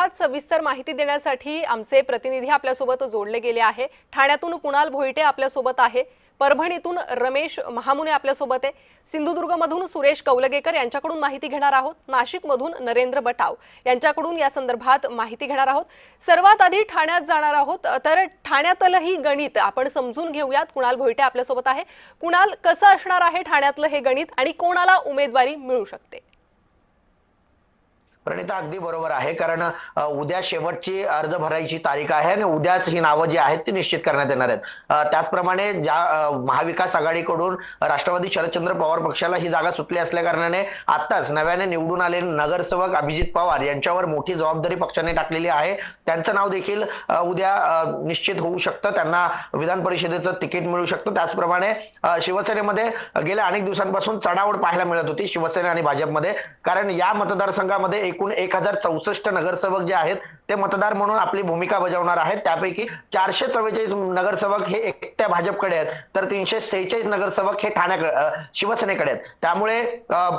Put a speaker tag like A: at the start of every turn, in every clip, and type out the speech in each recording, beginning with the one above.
A: संदर्भात सविस्तर माहिती देण्यासाठी आमचे प्रतिनिधी आपल्यासोबत जोडले गेले आहे। ठाण्यातून कुणाल भोईटे आपल्यासोबत आहे, परभणीतून रमेश महामुने आपल्यासोबत आहे, सिंधुदुर्गमधून सुरेश कौलगेकर यांच्याकडून माहिती घेणार आहोत, नाशिकमधून नरेंद्र बटाव यांच्याकडून या संदर्भात माहिती घेणार आहोत। सर्वात आधी ठाण्यात जाणार आहोत, तर ठाण्यातलंही गणित आपण समजून घेऊयात। कुणाल भोईटे आपल्यासोबत आहे। कुणाल, कसं असणार आहे ठाण्यातलं हे गणित आणि कोणाला उमेदवारी मिळू शकते?
B: प्रणिता, अगदी बरोबर आहे, कारण उद्या शेवटची अर्ज भरायची तारीख आहे आणि उद्याच ही नावं जी आहेत ती निश्चित करण्यात येणार आहेत। त्याचप्रमाणे ज्या महाविकास आघाडीकडून राष्ट्रवादी शरदचंद्र पवार पक्षाला ही जागा सुटली असल्या कारणाने आताच नव्याने निवडून आलेले नगरसेवक अभिजित पवार यांच्यावर मोठी जबाबदारी पक्षाने टाकलेली आहे। त्यांचं नाव देखील उद्या निश्चित होऊ शकतं, त्यांना विधान परिषदेचं तिकीट मिळू शकतं। त्याचप्रमाणे शिवसेनेमध्ये गेल्या अनेक दिवसांपासून चढाओढ पाहायला मिळत होती शिवसेना आणि भाजपमध्ये, कारण या मतदारसंघामध्ये एकूण 1064 नगरसेवक जे आहेत ते मतदार म्हणून आपली भूमिका बजावणार आहेत। त्यापैकी 444 नगरसेवक हे एकट्या भाजपकडे आहेत, तर 346 नगरसेवक हे शिवसेनेकडे आहेत। त्यामुळे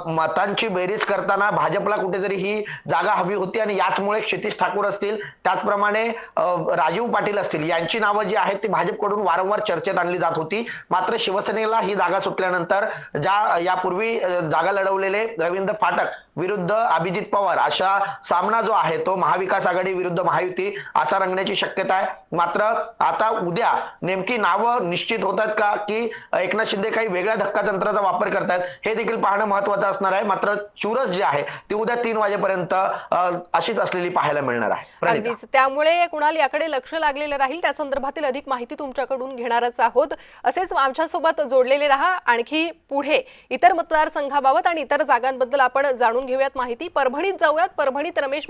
B: मतांची बेरीज करताना भाजपला कुठेतरी ही जागा हवी होती आणि याचमुळे क्षितिज ठाकूर असतील, त्याचप्रमाणे राजीव पाटील असतील, यांची नावं जी आहेत ती भाजपकडून वारंवार चर्चेत आणली जात होती। मात्र शिवसेनेला ही जागा सुटल्यानंतर ज्या यापूर्वी जागा लढवलेले रवींद्र फाटक विरुद्ध अभिजित पवार अशा सामना जो आहे तो महाविकास आघाडी विरुद्ध महायुती असा रंगण्याची शक्यता आहे। मात्र आता उद्या नेमकी नावं निश्चित होतात का की एकनाथ शिंदे काही वेगळ्या धक्कातंत्राचा वापर करतायत हे देखील पाहणं महत्त्वाचं असणार आहे। मात्र चुरस जी आहे ती उद्या 3 वाजेपर्यंत अशीच असलेली पाहायला मिळणार आहे।
A: अगदीच, त्यामुळे कुणाल याकडे लक्ष लागलेलं राहील, त्या संदर्भातील अधिक माहिती तुमच्याकडून घेणारच आहोत। असेच आमच्यासोबत जोडलेले रहा। आणखी पुढे इतर मतदारसंघाबाबत आणि इतर जागांबद्दल आपण जाणून घेऊयात माहिती। परभणीत जाऊयात। परभणीत रमेश